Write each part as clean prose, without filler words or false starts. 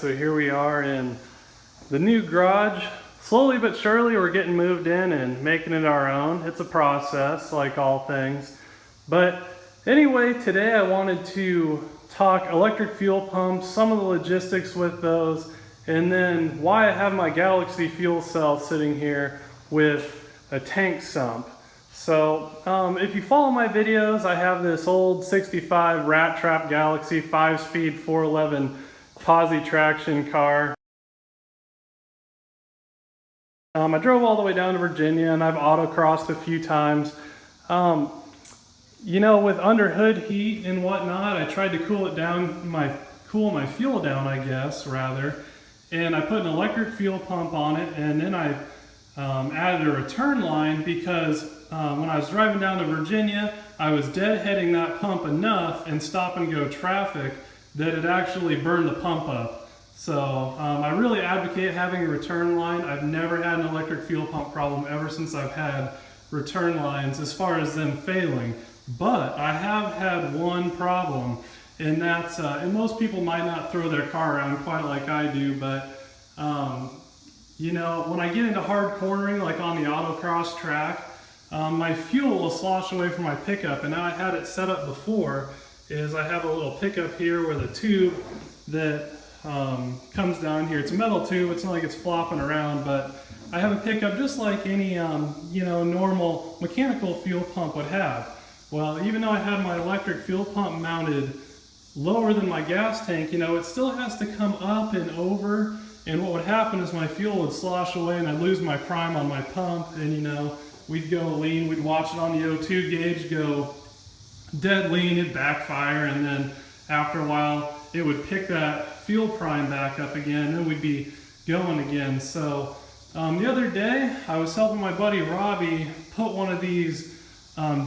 so here we are in the new garage. Slowly but surely we're getting moved in and making it our own. It's a process, like all things. But anyway, today I wanted to talk electric fuel pumps, some of the logistics with those, and then why I have my Galaxy fuel cell sitting here with a tank sump. So if you follow my videos, I have this old 65 Rat Trap Galaxy 5-speed 411 posi traction car. I drove all the way down to Virginia and I've autocrossed a few times. You know, with under hood heat and whatnot, I tried to cool my fuel down, I guess, rather. And I put an electric fuel pump on it, and then I added a return line because when I was driving down to Virginia, I was deadheading that pump enough in stop and go traffic that it actually burned the pump up. So I really advocate having a return line. I've never had an electric fuel pump problem ever since I've had return lines as far as them failing. But I have had one problem, and that's, and most people might not throw their car around quite like I do, but you know, when I get into hard cornering, like on the autocross track, my fuel will slosh away from my pickup. And now I had it set up before, is I have a little pickup here with a tube that comes down here. It's a metal tube, it's not like it's flopping around, but I have a pickup just like any you know, normal mechanical fuel pump would have. Well, even though I had my electric fuel pump mounted lower than my gas tank, you know, it still has to come up and over. And what would happen is my fuel would slosh away and I'd lose my prime on my pump, and you know, we'd go lean, we'd watch it on the O2 gauge go dead lean, it'd backfire, and then after a while it would pick that fuel prime back up again, and then we'd be going again. So the other day I was helping my buddy Robbie put one of these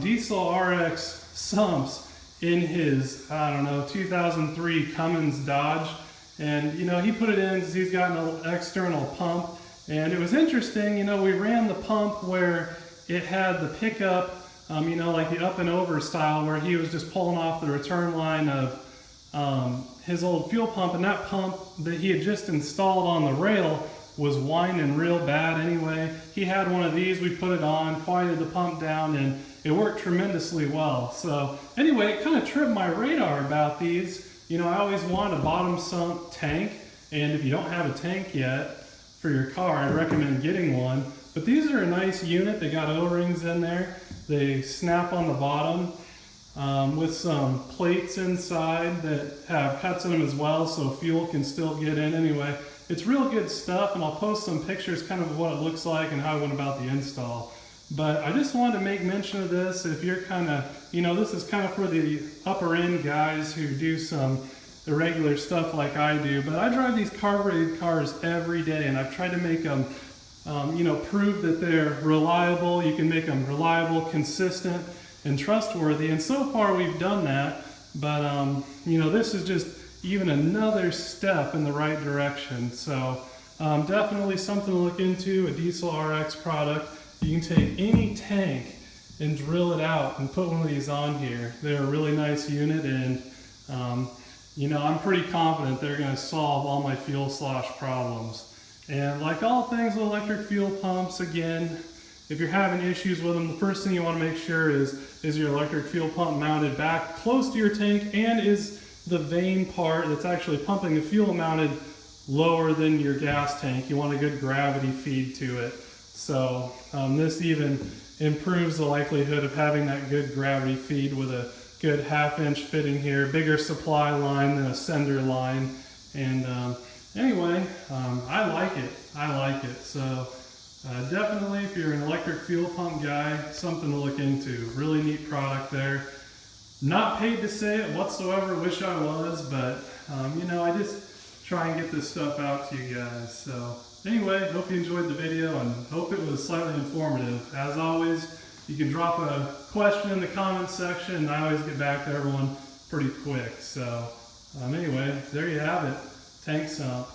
diesel RX sumps in his, I don't know, 2003 Cummins Dodge. And you know, he put it in because he's got an external pump. And it was interesting, you know, we ran the pump where it had the pickup, you know, like the up and over style, where he was just pulling off the return line of his old fuel pump, and that pump that he had just installed on the rail was whining real bad anyway. He had one of these, we put it on, quieted the pump down, and it worked tremendously well. So anyway, it kind of tripped my radar about these. You know, I always wanted a bottom sump tank, and if you don't have a tank yet for your car, I recommend getting one. But these are a nice unit. They got O-rings in there. They snap on the bottom with some plates inside that have cuts in them as well, so fuel can still get in anyway. It's real good stuff, and I'll post some pictures kind of what it looks like and how I went about the install. But I just wanted to make mention of this. If you're kind of, you know, this is kind of for the upper end guys who do some irregular stuff like I do. But I drive these carbureted cars every day, and I've tried to make them, you know, prove that they're reliable. You can make them reliable, consistent, and trustworthy. And so far we've done that. But, you know, this is just even another step in the right direction. So definitely something to look into, a diesel RX product. You can take any tank and drill it out and put one of these on here. They're a really nice unit, and you know, I'm pretty confident they're going to solve all my fuel slosh problems. And like all things with electric fuel pumps, again, if you're having issues with them, the first thing you want to make sure is your electric fuel pump mounted back close to your tank, and is the vane part that's actually pumping the fuel mounted lower than your gas tank. You want a good gravity feed to it. So this even improves the likelihood of having that good gravity feed with a good 1/2-inch fitting here, bigger supply line than a sender line. And anyway, I like it. I like it. So definitely, if you're an electric fuel pump guy, something to look into. Really neat product there. Not paid to say it whatsoever, wish I was, but you know, I just try and get this stuff out to you guys. So anyway, hope you enjoyed the video and hope it was slightly informative. As always, you can drop a question in the comments section, and I always get back to everyone pretty quick. So anyway, there you have it. Tank sump.